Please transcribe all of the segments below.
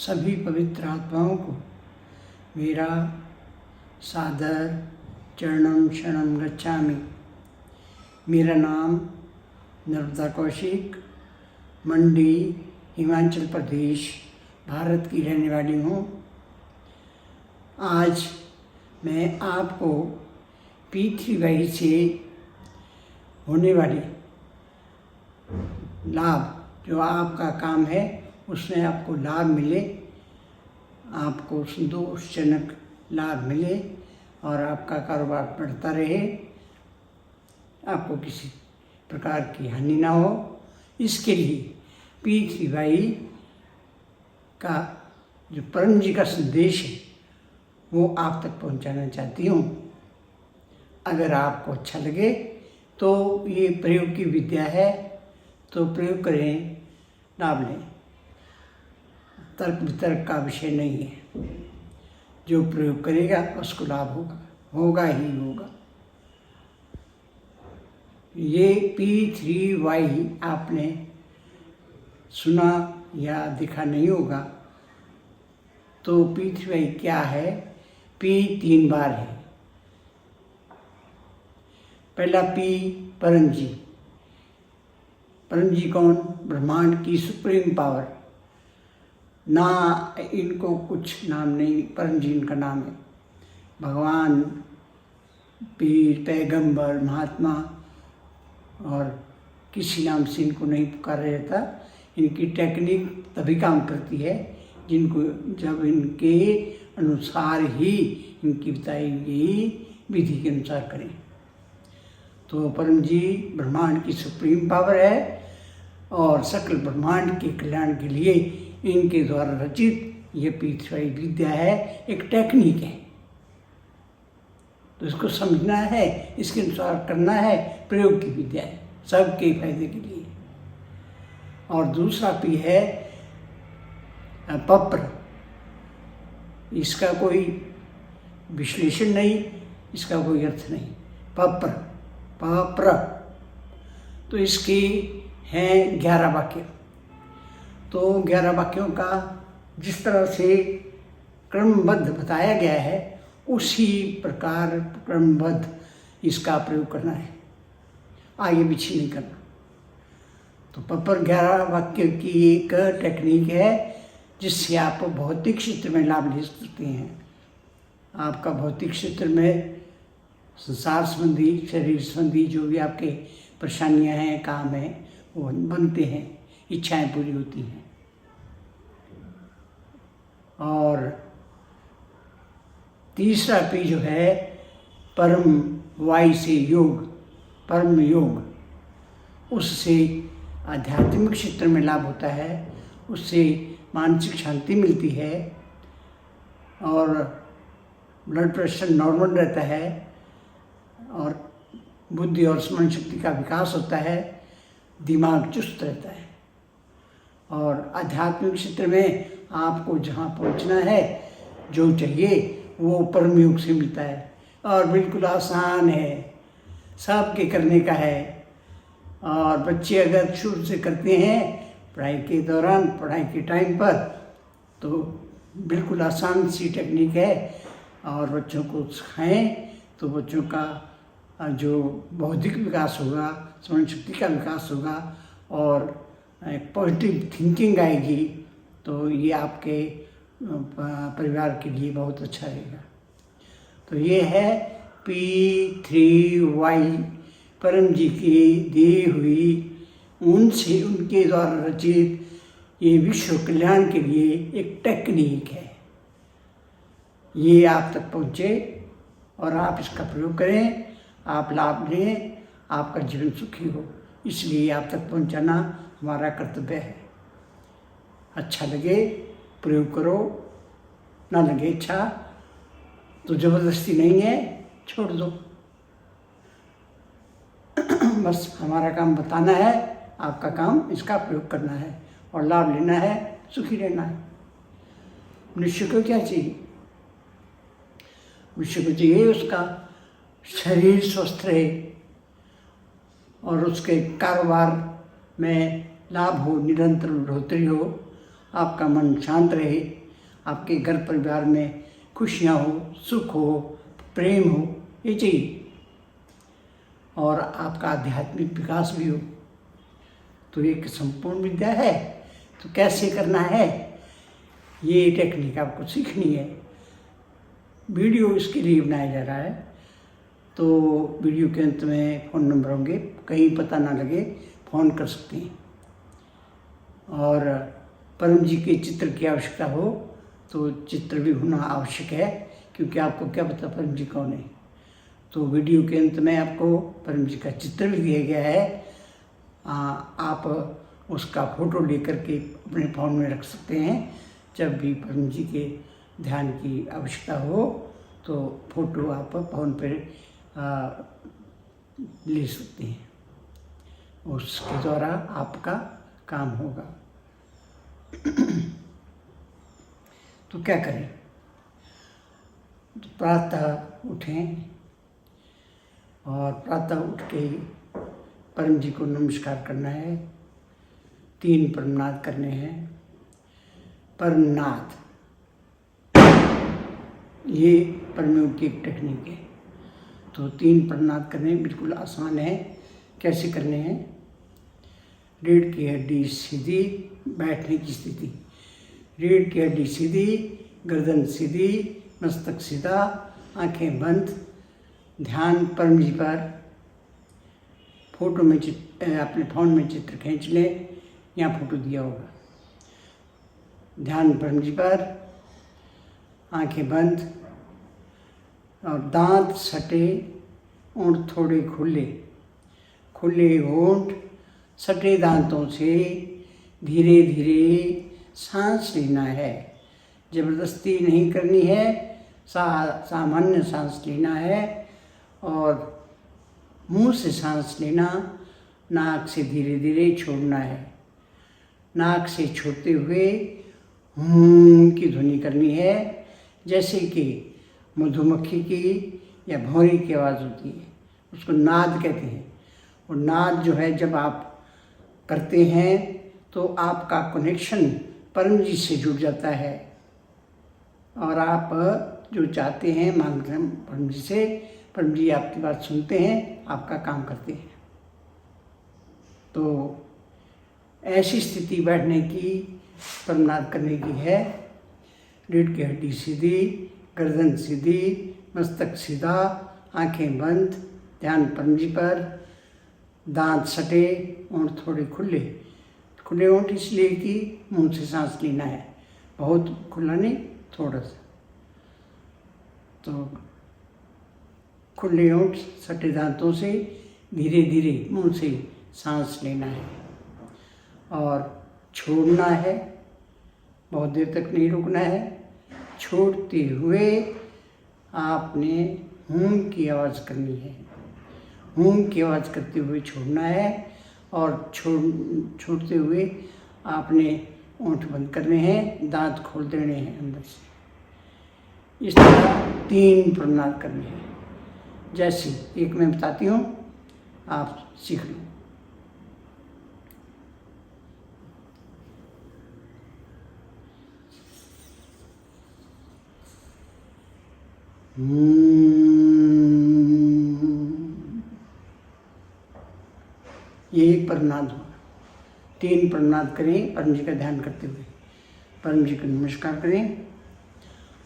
सभी पवित्र आत्माओं को मेरा सादर चरणम शरणम गच्छामि। मेरा नाम नर्मदा कौशिक, मंडी, हिमाचल प्रदेश, भारत की रहने वाली हूँ। आज मैं आपको P3Y से होने वाले लाभ, जो आपका काम है उसमें आपको लाभ मिले, आपको संतोषजनक लाभ मिले और आपका कारोबार बढ़ता रहे, आपको किसी प्रकार की हानि ना हो, इसके लिए P3Y का जो परम जी का संदेश है वो आप तक पहुंचाना चाहती हूँ। अगर आपको अच्छा लगे तो ये प्रयोग की विद्या है, तो प्रयोग करें, लाभ लें। तर्क वितर्क का विषय नहीं है। जो प्रयोग करेगा उसको लाभ होगा ही होगा। ये P3Y आपने सुना या देखा नहीं होगा। तो P3Y क्या है? P 3 बार है। पहला P परम जी। परम जी कौन? ब्रह्मांड की सुप्रीम पावर। ना इनको कुछ नाम नहीं, परम जी इनका नाम है। भगवान, पीर, पैगंबर, महात्मा और किसी नाम से इनको नहीं पुकारा जाता। इनकी टेक्निक तभी काम करती है जब इनके अनुसार ही, इनकी बताई गई विधि के अनुसार करें। तो परम जी ब्रह्मांड की सुप्रीम पावर है और सकल ब्रह्मांड के कल्याण के लिए इनके द्वारा रचित ये P3Y विद्या है, एक टेक्निक है। तो इसको समझना है, इसके अनुसार करना है, प्रयोग की विद्या है, सबके फायदे के लिए। और दूसरा P है पप्र। इसका कोई विश्लेषण नहीं, इसका कोई अर्थ नहीं। पप्र तो इसके हैं 11 वाक्य। तो 11 वाक्यों का जिस तरह से क्रमबद्ध बताया गया है उसी प्रकार क्रमबद्ध इसका प्रयोग करना है, आगे पीछे नहीं करना। तो पप्र 11 वाक्य की एक टेक्निक है जिससे आप भौतिक क्षेत्र में लाभ ले सकते हैं। आपका भौतिक क्षेत्र में संसार संबंधी, शरीर संबंधी जो भी आपके परेशानियां हैं, काम हैं, वो बनते हैं, इच्छाएं पूरी होती हैं। और तीसरा P जो है परम Y से योग, परम योग। उससे आध्यात्मिक क्षेत्र में लाभ होता है, उससे मानसिक शांति मिलती है और ब्लड प्रेशर नॉर्मल रहता है और बुद्धि और स्मरण शक्ति का विकास होता है, दिमाग चुस्त रहता है। और आध्यात्मिक क्षेत्र में आपको जहाँ पहुँचना है, जो चाहिए वो परम योग से मिलता है और बिल्कुल आसान है, सबके करने का है। और बच्चे अगर शुरू से करते हैं पढ़ाई के दौरान, पढ़ाई के टाइम पर, तो बिल्कुल आसान सी टेक्निक है। और बच्चों को सिखाएं तो बच्चों का जो बौद्धिक विकास होगा, स्मरण शक्ति का विकास होगा और एक पॉजिटिव थिंकिंग आएगी। तो ये आपके परिवार के लिए बहुत अच्छा रहेगा। तो ये है P3Y, परम जी की दी हुई, उनसे, उनके द्वारा रचित ये विश्व कल्याण के लिए एक टेक्निक है। ये आप तक पहुँचे और आप इसका प्रयोग करें, आप लाभ लें, आपका जीवन सुखी हो, इसलिए आप तक पहुँचाना हमारा कर्तव्य है। अच्छा लगे प्रयोग करो, ना लगे अच्छा तो ज़बरदस्ती नहीं है, छोड़ दो। बस हमारा काम बताना है, आपका काम इसका प्रयोग करना है और लाभ लेना है, सुखी रहना है। मनुष्य को क्या चाहिए? मनुष्य को चाहिए उसका शरीर स्वस्थ रहे और उसके कारोबार में लाभ हो, निरंतर बढ़ोतरी हो आपका मन शांत रहे, आपके घर परिवार में खुशियाँ हो, सुख हो, प्रेम हो, ये चाहिए, और आपका आध्यात्मिक विकास भी हो। तो एक संपूर्ण विद्या है। तो कैसे करना है, ये टेक्निक आपको सीखनी है। वीडियो इसके लिए बनाया जा रहा है। तो वीडियो के अंत में फ़ोन नंबर होंगे, कहीं पता ना लगे फ़ोन कर सकते हैं। और परम जी के चित्र की आवश्यकता हो तो चित्र भी होना आवश्यक है, क्योंकि आपको क्या पता परम जी कौन है। तो वीडियो के अंत में आपको परम जी का चित्र भी दिया गया है। आप उसका फ़ोटो लेकर के अपने फ़ोन में रख सकते हैं। जब भी परम जी के ध्यान की आवश्यकता हो तो फ़ोटो आप फ़ोन पर ले सकते हैं, उसके द्वारा आपका काम होगा। तो क्या करें, तो प्रातः उठें और प्रातः उठ के परम जी को नमस्कार करना है। 3 प्रणाम करने हैं। परमनाथ, ये परमयोग की एक टेक्निक है। तो 3 प्रणाम करने बिल्कुल आसान है। कैसे करने हैं, रीढ़ की हड्डी सीधी, बैठने की स्थिति, रीढ़ की हड्डी सीधी, गर्दन सीधी, मस्तक सीधा, आंखें बंद, ध्यान परम जी पर। फोटो में अपने फ़ोन में चित्र खींच लें, यहाँ फोटो दिया होगा। ध्यान परम जी पर, आंखें बंद और दांत सटे और थोड़े खुले, खुले होंठ, सटे दांतों से धीरे धीरे सांस लेना है। ज़बरदस्ती नहीं करनी है, सामान्य सांस लेना है। और मुंह से सांस लेना, नाक से धीरे धीरे छोड़ना है। नाक से छोड़ते हुए हूं की ध्वनि करनी है, जैसे कि मधुमक्खी की या भौंरी की आवाज़ होती है, उसको नाद कहते हैं। और नाद जो है जब आप करते हैं तो आपका कनेक्शन परम जी से जुड़ जाता है, और आप जो चाहते हैं मांगते हैं परम जी से, परम जी आपकी बात सुनते हैं, आपका काम करते हैं। तो ऐसी स्थिति बैठने की, प्रणाम करने की है। रीढ़ की हड्डी सीधी, गर्दन सीधी, मस्तक सीधा, आंखें बंद, ध्यान परम जी पर, दांत सटे और थोड़े खुले। खुले होंठ इसलिए कि मुंह से सांस लेना है, बहुत खुला नहीं, थोड़ा सा। तो खुले होंठ, सटे दांतों से धीरे धीरे मुंह से सांस लेना है और छोड़ना है। बहुत देर तक नहीं रुकना है। छोड़ते हुए आपने हूं की आवाज़ करनी है। हूं की आवाज़ करते हुए छोड़ना है, और छोड़ते हुए आपने होंठ बंद करने हैं, दांत खोल देने हैं अंदर से। इस तरह 3 प्रणाम करने हैं। जैसे एक मैं बताती हूँ, आप सीख लो। ये एक प्रणाम हुआ। 3 प्रणाम करें परम जी का ध्यान करते हुए, परम जी को नमस्कार करें।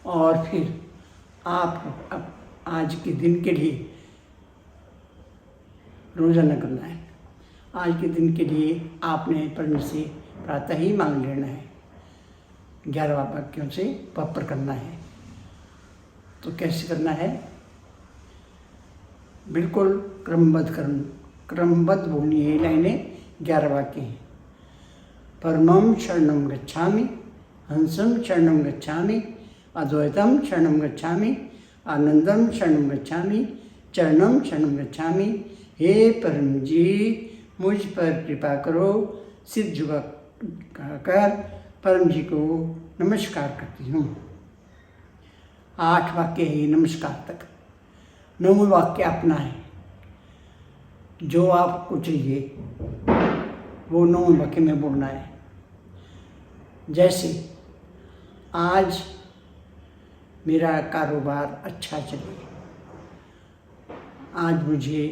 और फिर आप अब आज के दिन के लिए रोज़ाना करना है। आज के दिन के लिए आपने परम से प्रातः ही मांग लेना है। 11 वाक्यों से पपर करना है। तो कैसे करना है, बिल्कुल क्रमबद्ध बोलनी है। लाइनें 11 वाक्य हैं। परमं शरणं गच्छामि, हंसं शरणं गच्छामि, अद्वैतं शरणं गच्छामि, आनंदं शरणं गच्छामि, चरणं शरणं गच्छामि। हे परम जी, मुझ पर कृपा करो। सिर झुका कर परम जी को नमस्कार करती हूँ। 8 वाक्य है नमस्कार तक। 9वें वाक्य अपना है। जो आपको चाहिए वो 9वें वाक्य में बोलना है। जैसे आज मेरा कारोबार अच्छा चले, आज मुझे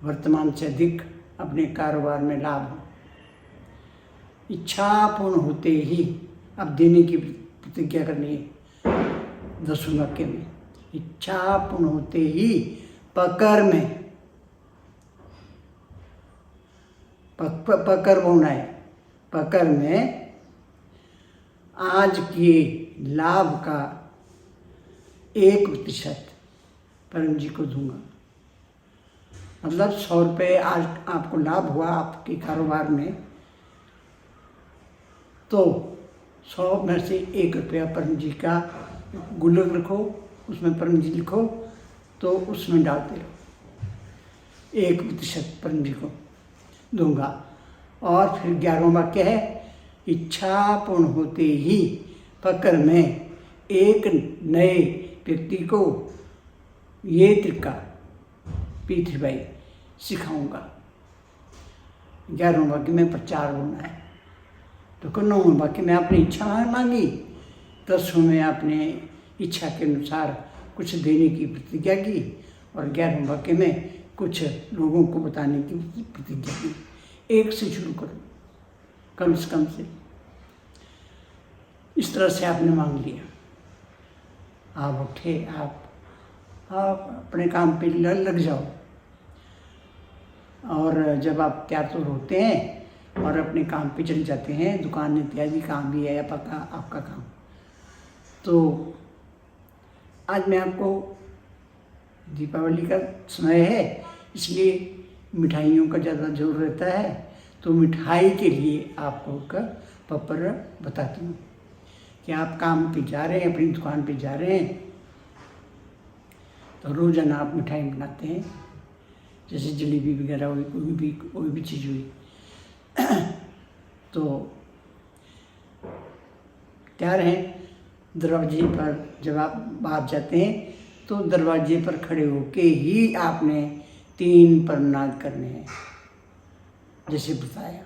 वर्तमान से अधिक अपने कारोबार में लाभ हो। इच्छा पूर्ण होते ही अब देने की प्रतिज्ञा करनी है 10 वाक्य में। इच्छा पूर्ण होते ही पकड़ में पकड़ होना है। पकड़ में आज के लाभ का 1% परम जी को दूंगा। मतलब 100 रुपये आज आपको लाभ हुआ आपके कारोबार में, तो 100 में से 1 रुपया परम जी का गुल्लक रखो, उसमें परम जी लिखो, तो उसमें डालते रहो। 1% परम जी को दूंगा। और फिर 11वां वाक्य है, इच्छा पूर्ण होते ही पकड़ में एक नए व्यक्ति को ये तरीका पीठी भाई सिखाऊंगा। 11वां वाक्य में प्रचार होना है। तो 9वां वाक्य में आपने इच्छा मांगी, 10वां में आपने इच्छा के अनुसार कुछ देने की प्रतिज्ञा की, और 11वें वाक्य में कुछ लोगों को बताने की प्रतिज्ञा की। 1 से शुरू करो, कम से कम से। इस तरह से आपने मांग लिया। आप उठे, आप अपने काम पे लग जाओ। और जब आप तैयार तो होते हैं और अपने काम पे चले जाते हैं, दुकान इत्यादि काम भी है आपका काम, तो आज मैं आपको, दीपावली का समय है इसलिए मिठाइयों का ज़्यादा जोर रहता है, तो मिठाई के लिए आपको का पपर बताती हूँ कि आप काम पे जा रहे हैं, अपनी दुकान पे जा रहे हैं, तो रोज़ाना आप मिठाई बनाते हैं, जैसे जलेबी वगैरह हुई, कोई भी चीज़ हुई। तो तैयार हैं, दरवाजे पर जब आप बाहर जाते हैं तो दरवाजे पर खड़े होके ही आपने 3 प्रणाम करने हैं, जैसे बताया।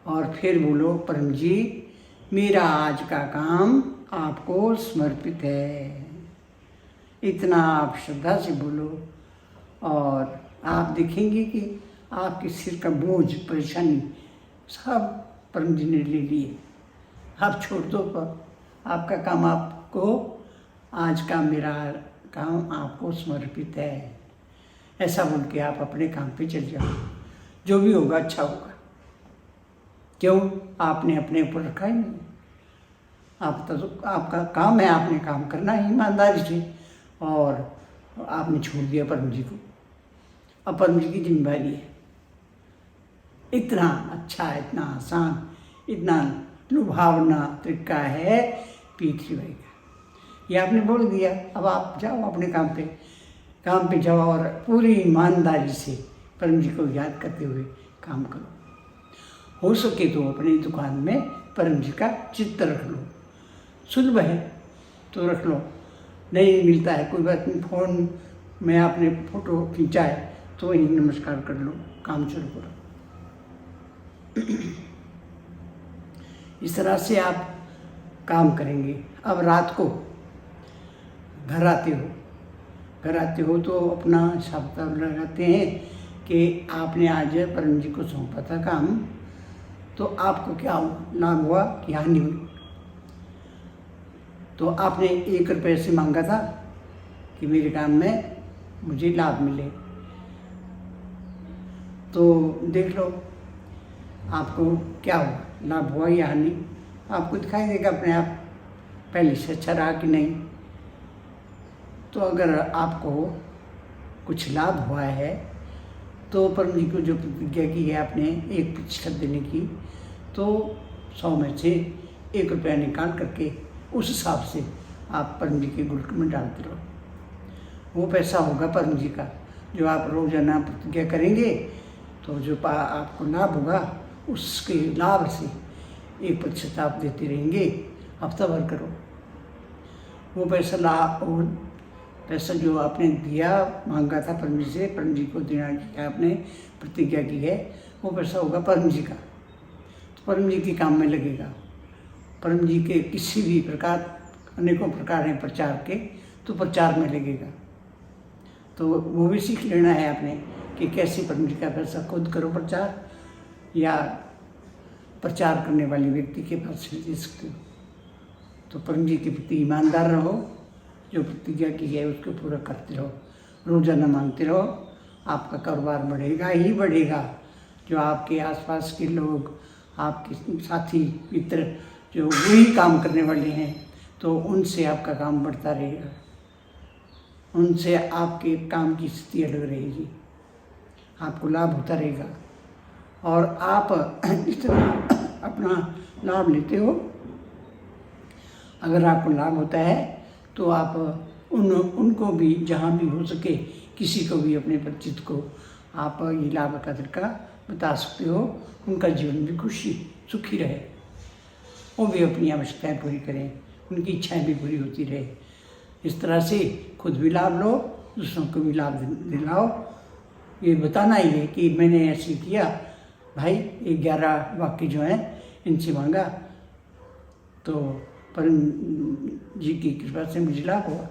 और फिर बोलो, परम जी मेरा आज का काम आपको समर्पित है। इतना आप श्रद्धा से बोलो और आप देखेंगे कि आपके सिर का बोझ, परेशानी सब परम जी ने ले लिए। आप छोड़ दो, पर आपका काम आपको, आज का मेरा काम आपको समर्पित है, ऐसा बोल के आप अपने काम पे चल जाओ। जो भी होगा अच्छा होगा। क्यों? आपने अपने ऊपर रखा ही नहीं। आपका काम है, आपने काम करना है ईमानदारी से, और आपने छोड़ दिया परम जी को। अब परम जी की जिम्मेदारी है। इतना अच्छा, इतना आसान, इतना लुभावना तरीका है पीठी भाई का। ये आपने बोल दिया, अब आप जाओ अपने काम पे जाओ और पूरी ईमानदारी से परम जी को याद करते हुए काम करो। हो सके तो अपनी दुकान में परम जी का चित्र रख लो। सुलभ है तो रख लो, नहीं मिलता है कोई बात नहीं, फ़ोन में आपने फ़ोटो खींचा है तो वही नमस्कार कर लो, काम शुरू करो। इस तरह से आप काम करेंगे। अब रात को घर आते हो तो अपना हिसाब किताब लगाते हैं कि आपने आज परम जी को सौंपा था काम, तो आपको क्या लाभ हुआ कि हानि हुई। तो आपने 1 रुपये से मांगा था कि मेरे काम में मुझे लाभ मिले, तो देख लो आपको क्या हुआ, लाभ हुआ या हानि। आपको दिखाई देगा अपने आप पहले से अच्छा रहा कि नहीं। तो अगर आपको कुछ लाभ हुआ है तो परम जी को जो प्रतिज्ञा की है आपने 1% देने की, तो 100 में से 1 रुपया निकाल करके उस हिसाब से आप परम जी के गुल्लक में डालते रहो। वो पैसा होगा परम जी का, जो आप रोजाना प्रतिज्ञा करेंगे, तो जो आपको लाभ होगा उसके लाभ से 1% आप देते रहेंगे, हफ्ता भर करो। वो पैसा जो आपने दिया, मांगा था परम जी से, परम जी को देना की आपने प्रतिज्ञा की है, वो पैसा होगा परम जी का। तो परम जी के काम में लगेगा, परम जी के किसी भी प्रकार अनेकों प्रकार हैं प्रचार के, तो प्रचार में लगेगा। तो वो भी सीख लेना है आपने कि कैसे परम जी का पैसा खुद करो प्रचार, या प्रचार करने वाले व्यक्ति के पास से दे सकते हो। तो परम जी के प्रति ईमानदार रहो, जो प्रतिज्ञा की है उसको पूरा करते रहो, रोजाना मांगते रहो, आपका कारोबार बढ़ेगा ही बढ़ेगा। जो आपके आसपास के लोग, आपके साथी मित्र जो वही काम करने वाले हैं, तो उनसे आपका काम बढ़ता रहेगा, उनसे आपके काम की स्थिति अलग रहेगी, आपको लाभ होता रहेगा। और आप इस तरह अपना लाभ लेते हो, अगर आपको लाभ होता है तो आप उनको भी जहाँ भी हो सके किसी को भी अपने परिचित को आप ये लाभ का तरीका बता सकते हो, उनका जीवन भी सुखी रहे, वो भी अपनी आवश्यकताएं पूरी करें, उनकी इच्छाएं भी पूरी होती रहे। इस तरह से खुद भी लाभ लो, दूसरों को भी लाभ दिलाओ। ये बताना ही है कि मैंने ऐसे किया भाई, ये 11 वाक्य जो हैं इनसे मांगा तो परम जी की कृपा से मुझे लाभ हुआ,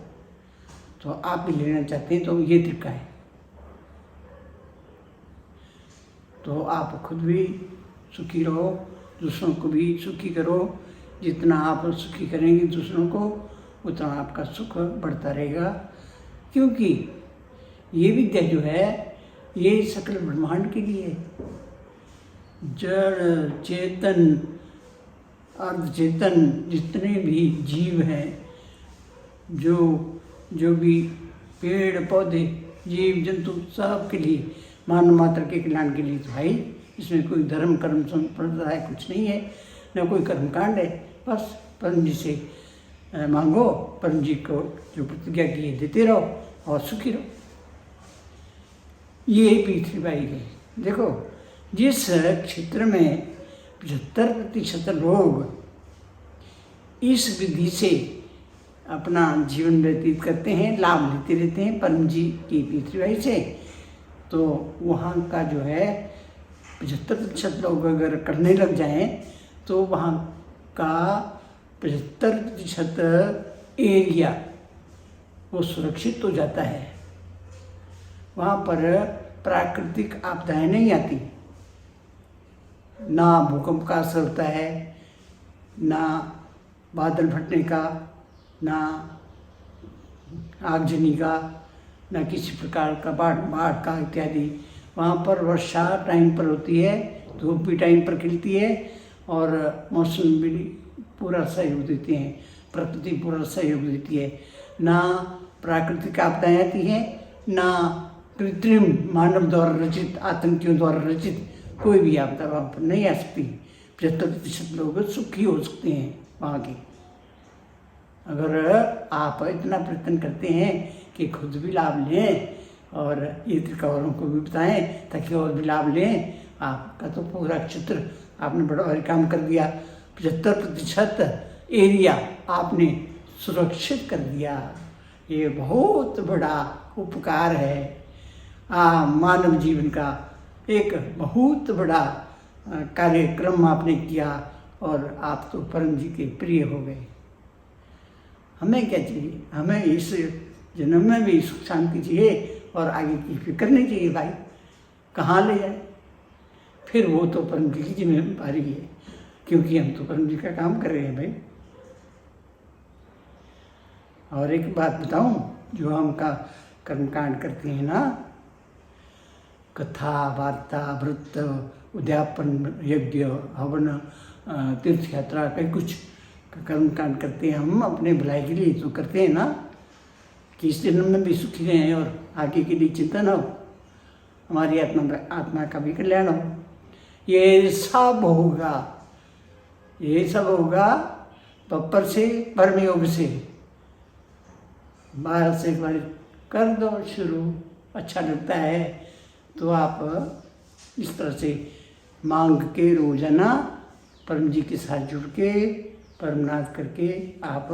तो आप भी लेना चाहते हैं तो ये तरीका है। तो आप खुद भी सुखी रहो, दूसरों को भी सुखी करो। जितना आप सुखी करेंगे दूसरों को, उतना आपका सुख बढ़ता रहेगा। क्योंकि ये विद्या जो है ये सकल ब्रह्मांड के लिए, जड़ चेतन अर्ध चेतन जितने भी जीव हैं, जो भी पेड़ पौधे जीव जंतु सब के लिए, मानव मात्र के कल्याण के लिए। तो भाई इसमें कोई धर्म कर्म संप्रदाय कुछ नहीं है, न कोई कर्मकांड है। बस परम जी से मांगो, परम जी को जो प्रतिज्ञा की है देते रहो और सुखी रहो। ये पृथ्वी बाई है। देखो, जिस क्षेत्र में 75% लोग इस विधि से अपना जीवन व्यतीत करते हैं, लाभ लेते रहते हैं परम जी की पृथ्वी से, तो वहाँ का जो है 75% लोग अगर करने लग जाएं तो वहाँ का 75% एरिया वो सुरक्षित हो जाता है। वहाँ पर प्राकृतिक आपदाएं नहीं आती, ना भूकंप का असर होता है, ना बादल फटने का, ना आगजनी का, ना किसी प्रकार का बाढ़ का इत्यादि। वहाँ पर वर्षा टाइम पर होती है, धूप भी टाइम पर खिलती है और मौसम भी पूरा सहयोग देते हैं, प्रकृति पूरा सहयोग देती है। ना प्राकृतिक आपदाएं आती हैं, ना कृत्रिम मानव द्वारा रचित, आतंकियों द्वारा रचित कोई भी आपदा वहाँ पर नहीं आ सकती। 75% लोग सुखी हो सकते हैं वहाँ के। अगर आप इतना प्रयत्न करते हैं कि खुद भी लाभ लें और ये तरीका औरों को भी बताएं ताकि और भी लाभ लें, आपका तो पूरा क्षेत्र आपने बड़ा भारी काम कर दिया। 75% एरिया आपने सुरक्षित कर दिया। ये बहुत बड़ा उपकार है, मानव जीवन का एक बहुत बड़ा कार्यक्रम आपने किया और आप तो परम जी के प्रिय हो गए। हमें क्या चाहिए? हमें इस जन्म में भी सुख शांति चाहिए और आगे की फिक्र नहीं चाहिए। भाई कहाँ ले जाए? फिर वो तो परम जी की जिम्मेदारी है, क्योंकि हम तो परम जी का काम कर रहे हैं भाई। और एक बात बताऊं, जो हम का कर्मकांड करते हैं ना, कथा वार्ता व्रत उद्यापन यज्ञ हवन तीर्थ यात्रा कई कुछ कर्मकांड करते हैं हम अपने भलाई के लिए तो करते हैं ना, कि इस जन्म में भी सुखी रहें और आगे के लिए चिंतन हो, हमारी आत्मा का भी कल्याण हो। ये सब होगा, ये सब होगा पप्पर से परम योग से। बाहर से एक बार कर दो शुरू, अच्छा लगता है तो आप इस तरह से मांग के रोजाना परम जी के साथ जुड़ के परमनाथ करके आप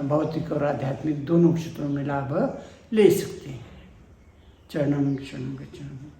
भौतिक और आध्यात्मिक दोनों क्षेत्रों में लाभ ले सकते हैं। चरणम शरणम गच्छामि।